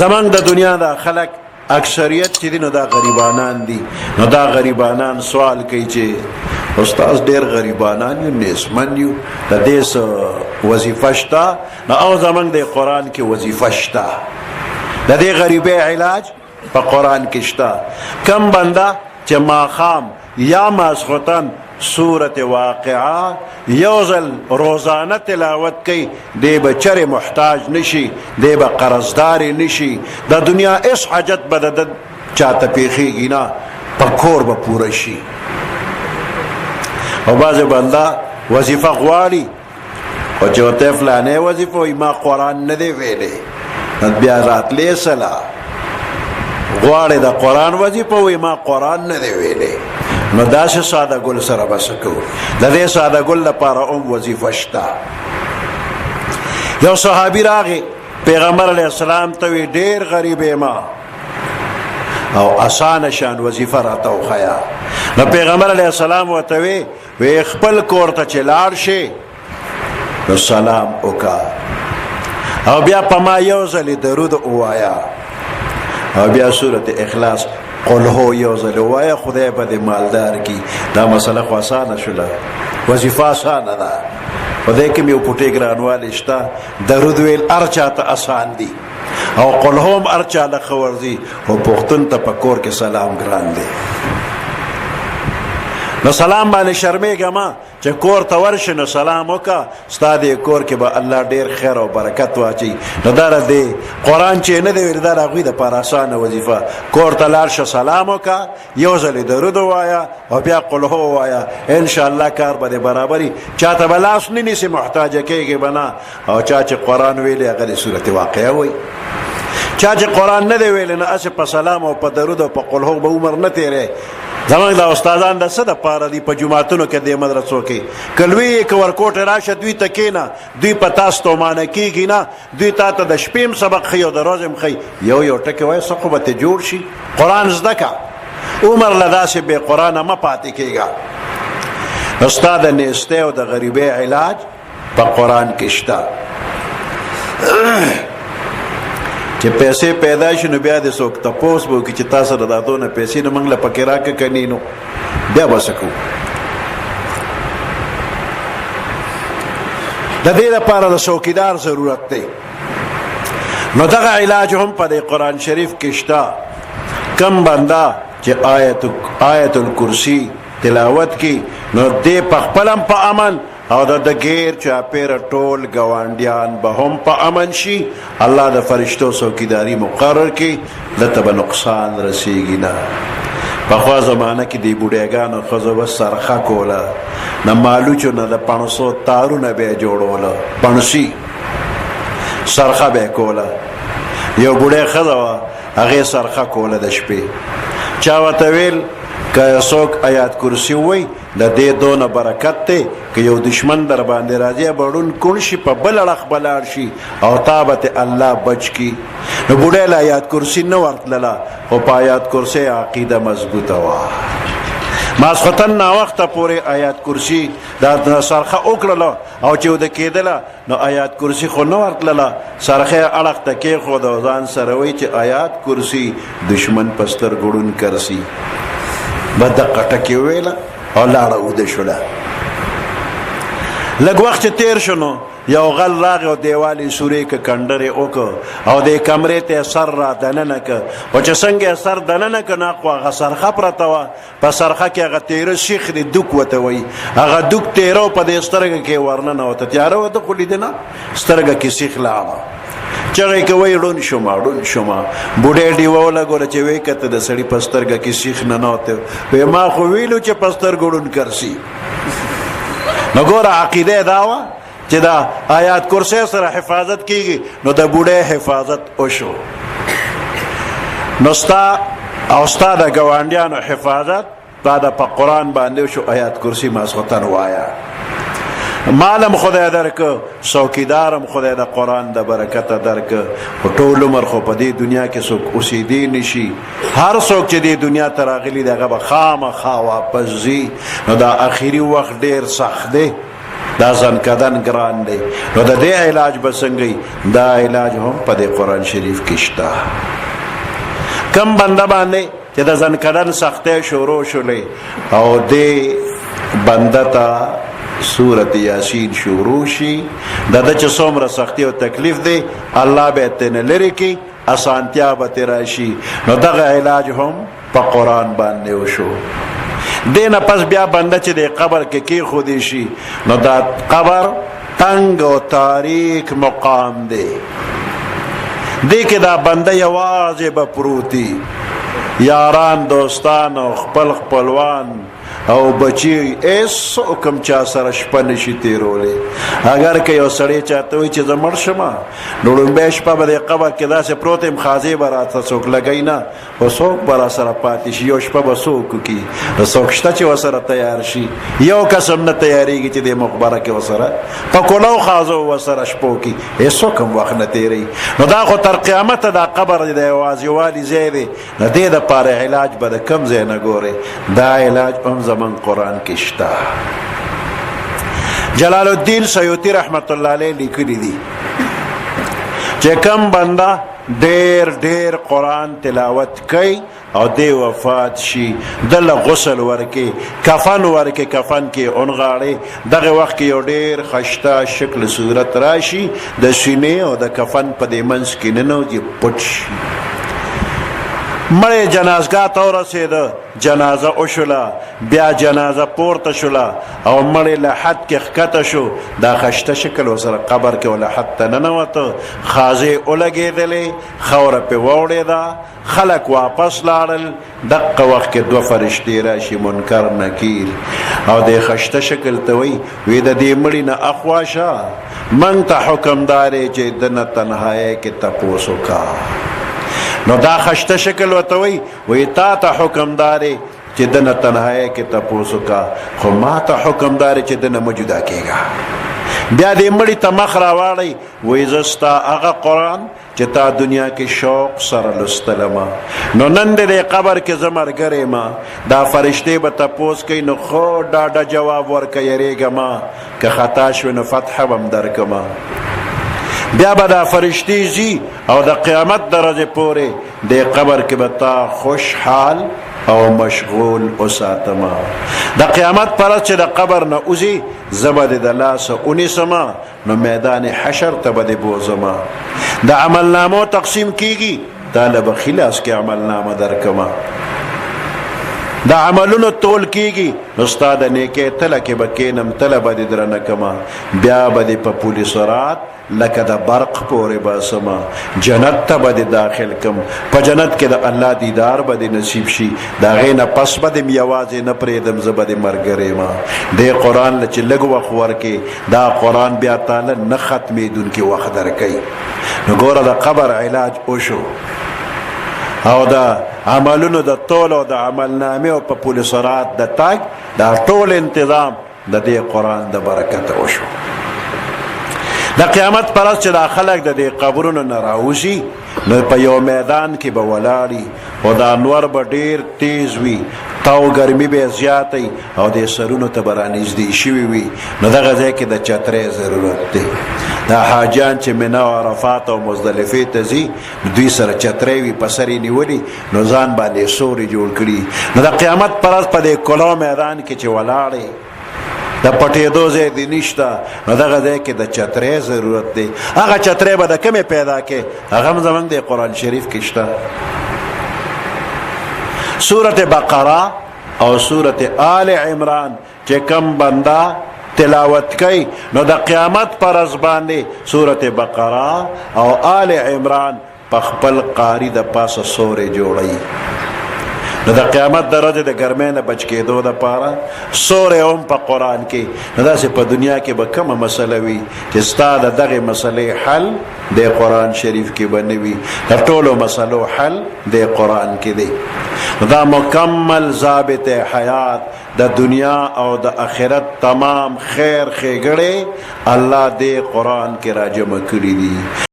زمانگ دا دنیا دا خلق اکثریت چی دی نو دا غریبانان دی. نو دا غریبانان سوال کئی چی استاز دیر غریبانان یو نیسمن یو دا دیس وظیفشتا. نو او زمانگ دا قرآن کی وظیفشتا دا دی غریبی علاج پا قرآن کشتا. کم بندہ چی ما خام یا ماسخوتن سورت واقعہ یوزل روزانہ تلاوت کی دے با چر محتاج نشی دے با قرضداری نشی دا دنیا اس حاجت بددد چاہتا پیخی گینا پکور با پورشی. و بعض بندہ وظیفہ غواری و چوتے فلانے وظیفہ ما قرآن ندے ویلے بیا رات لے سلا غواری دا قرآن وظیفہ وی ما قرآن ندے ویلے. نو دا سے سادہ گل سر بسکو دا دے سادہ گل دا پارا وظیفشتا. یو صحابی راغی پیغمبر علیہ السلام توی دیر غریب ما او آسان شان وظیفہ راتاو خیا. نو پیغمبر علیہ السلام و توی وی اخپل کورتا چلار شے نو سلام اکا او بیا پما یوزلی درود اوایا او بیا سورت اخلاص قل هو یوزل وایا خدای په دې مالدار کی. دا مسله خو آسانه شوله وظیفه آسانه ده خدای کې یو پټی ګرانوالی شته درود ویل هر چاته آسان دي او قل هو هم هر چاله ښه ورځي خو پښتون ته په کور کې سلام ګران دی. نو سلام باندې شرمېږه ما چې کور ته ورشي نو سلام وکړه ستا دې کور کې به الله ډېر خیر او برکت واچي. نو دا دې قرآن چې نه دی ویل دا د هغوی دپاره اسانه وظیفه. کور ته لاړ شه سلام وکړه یو ځل یې درود ووایه او بیا قل هو ووایه انشاءالله کار به دې برابري. چا ته به لاس نه نیسي محتاجه کېږي به نه. او چا چې قرآن ویلی هغه دې صورت واقعه وایي. چا چې قرآن نه دی ویلی نه هسې په سلام او په درود او په قل هو به عمر نه تېری. زمانگ دا استادان دا صدا پارا دی پا جماعتونو که دی مدرسو که کلوی که ورکوٹ راشه دوی تکینا دوی پا تاستو مانکی گی نا دوی تا تا دا شپیم سبق خی و دا روزم خی یو ٹکی وای سقوبت جوڑ شی قرآن زدکا عمر لدا سے بے قرآن ما پاتی کی گا. استاد نیستے و دا غریبی علاج پا قرآن کشتا. چې پیسې پیدا شي نو بیا دې څوک تپوس به وکړي چې تا سره دا دونه پیسې نو موږ له پکې راکړه که نه نو بیا به څه کوو. د دې لپاره د څوکیدار ضرورت دی. نو دغه علاج هم په دې قرآن شریف کې شته. کم بنده چې آیت الکرسی تلاوت کی نو دې په خپل هم په امن او د غیر چاپیر ټول گوانډیان به هم په امن شي. الله د فرشتو څوکیداري مقرر کی دته به نقصان رسیږي نه. پخوا زمانه کې دی بوډیګانو ښځو به سرخه کوله نه مالوچو نه د پڼسو تارونه به یې جوړوله پڼسي سرخه به یې کوله. یو بوډۍ ښځه وه هغې سرخه کوله د شپې. چا ورته ویل که څوک آیات کرسی وی د دې دونه برکت دی که یو دشمن در باندې راځي بړون کون شي په بل اړخ به لاړ شي او تا به ته الله بچ کی. نو بوډۍ له آیات کرسی نه ورتلله خو په آیات کرسی عقیده مضبوطه وه. ماسخوتن ناوخته پورې آیات کرسی دا سرخه وکړله او چې وده کېدله نو آیات کرسی خو نه ورتلله سرخه اړخ ته کېښوده او ځان سره وایي چې آیات کرسی دشمن په سترګو ړوند کرسي. به دقه ټکې وویله او لاړه اوده شوله. لږ وخت چې تېر شو نو یو غل راغی او دیوال یې سورې که کنډرې وکړه او دې کمرې ته یې سر را دننه که. او چې څنګه یې سر دننه که نو خو هغه سرخه پرته وه. په سرخه کې هغه تیره سیخ دی دوک ورته وایي. هغه دوک تیره و په دې سترګه کې ورننوته تیاره وته خو لیدې نه سترګه کې سیخ لاړه. چغې که وایي ړوند شومه ړوند شومه. بوډۍ ډیوه ولګوله چې وایي کته د سړي په سترګه کې سیخ ننوته. وایي ما خو ویلو چې په سترګو ړوند کرسي. نو ګوره عقیده دا وه چې دا آیات کرسی سره حفاظت کیږي نو د بوډۍ حفاظت وشو. نو ستا او ستا د ګاونډیانو حفاظت دا د په قرآن باندې وشو. آیات کرسی ماسخوتن وایه. مالم خدای درکه څوکیدارم خدای د قرآن د برکته درکه. خو ټول عمر خو په دې دنیا کې څوک اوسېدی نشي. هر څوک چې دې دنیا ته راغلی دی هغه به خامخا واپس ځي. نو دا اخري وخت ډېر سخت دی دا ځن کدن ګران دی. نو د دې علاج به څنګه؟ دا علاج هم په دې قرآن شریف کې شته. کم بنده باندې چې د ځن کدن سختۍ شروع شولې او دې بنده ته سورت یاسین شروع شي، د ده چې څومره سختی او تکلیف دی الله به تنه لرې کړي، اسانتیا به ترې راشي. نو دغه علاج هم په قرآن باندې وشو. دې نه پس بیا بنده چې د قبر کې کېښودی شي، نو دا قبر تنگ او تاریک مقام دی. دې کې دا بنده یوازې به پروتي، یاران دوستان او خپل خپلوان او بچی ایس کم چا سره شپه نشي تیرولی. اگر که یو سړی چاته وي چې زه مړ شمه، نو لومبۍ شپه به د قبر کې داسې پروت یم، خازې به راته څوک لګوي نه، خو څوک به راسره پاتې شي. یو شپه به څوک وکړي؟ نو څوک شته چې ورسره تیار شي؟ یو کس هم نه تیارېږي چې د مقبره کې ورسره په کولو خازو ورسره شپه وکړي. هېڅوک هم وخت نه تېروي. نو دا خو تر قیامته دا قبر د یوازېوالي ځای دی. د دې دپاره علاج به د کوم ځای نه ګورې؟ دا علاج هم من قرآن کې شته. جلال الدین سیوطي رحمت الله علیه لیکلی دي چې کم بنده ډیر قرآن تلاوت کوي او دی وفات شي، دله غسل ورکي، کفن ورکي، کفن کې اونغاړي، دغه وخت کې یو ډیر خشته شکل صورت راشي د سینې او د کفن په دې منځ کې ننوځي، پټ شي. مړی جنازګاه ته ورسېده، جنازه وشوله، بیا جنازه پورته شوله او مړی له حد کې ښکته شو، دا خشته شکل ورسره قبر کې له حد ته ننوته، خازې ولګېدلې، خاوره پرې واوړېده، خلک واپس لاړل. دقه وخت کې دوه فرشتې راشي، منکر نکیر، او د خشته شکل ته وی د دې مړي نه اخوا شه، موږ ته حکم دارې چې د نه تنهایۍ کې تپوس وکړه. نو دا خشته شکل ورته وی تا ته حکم دارې چې د نه تنهایۍ کې تپوس وکړه، خو ما ته حکم دارې چې د نه مه جدا کېږه. بیا دې مړي ته مخ راواړئ، وی زه ستا هغه قرآن چې تا دنیا کې شوق سره لوستلمه، نو نن دې قبر کې زه ملګری ما. دا فرشتې به تپوس کوي، نو خو ډاډه جواب ورکه، یریږه ما که خطا شوې نو فتحه به م درکمه. بیا به دا فرشتې ځي او د قیامت درجې پورې د قبر کې به تا خوشحال او مشغول وساتمه. د قیامت پر ورځ چې د قبر نه وځي، زه به دې د لاسه ونیسمه، نو میدان حشر ته به دې بوځمه. د عملنامو تقسیم کیږي، تا له به خلاص کې عملنامه درکمه. د عملونو تول کیږي، نو ستا د نیکۍ تله کې به کینم، تله به دې درنه کمه. بیا به دې په پل صراط لکه د برق پورې باسمه، جنت ته به دې داخل کم. په جنت کې د الله دیدار به دې نصیب شي، د هغې نه پس به دې م یوازې نه پرېږدم، زه به دې ملګری ما. دې قرآن له چې لږ وخت ورکې، دا قرآن بیا تاله نه ختمېدونکي وخت درکوي. نو ګوره د قبر علاج وشو، او د عملونو د طول او د عملنامې او په پل صراط د تاګ دا ټول انتظام د دې قرآن د برکته وشو. د قیامت پر ورځ چې دا خلک د دې قبرونو نه راوځي، نو په یو میدان کې به ولاړي، او دا انور به ډیر تیز وي، تاو ګرمي به زیاتی، او د سرونو ته به رانږدې شوي وي. نو دغه ځای کې د چترۍ ضرورت دی. دا حاجیان چې منا او عرفات او مزدلفې ته ځي، دوی سره چترۍ وي، په سر یې نیولي، نو ځان باندې سوري جوړ کړي. نو د قیامت پر ورځ په دې کلو میدان کې چې ولاړې، د پټېدو ځای دی نشته، نو دغه ځای کې د چترۍ ضرورت دی. هغه چترۍ به د کومې پیدا کې؟ هغه هم زموږ د قرآن شریف کې شته. سورت بقره او سورت آل عمران چې کم بنده تلاوت کوي، نو د قیامت پر ورځ باندې سورت بقره او آل عمران په خپل قاری د پاسه سورې جوړوي. نو د قیامت درجه د ګرمۍ نه بچ کېدو دپاره سورې هم په قرآن کې. نو داسې په دنیا کې به کومه مسله وي چې ستا د دغې مسلې حل د قرآن شریف کې به نه وي؟ د ټولو مسلو حل د قرآن کې دی. دا مکمل ضابط حیات د دنیا او د آخرت تمام خیر ښېګړې الله دې قرآن کې راجمع کړي دي.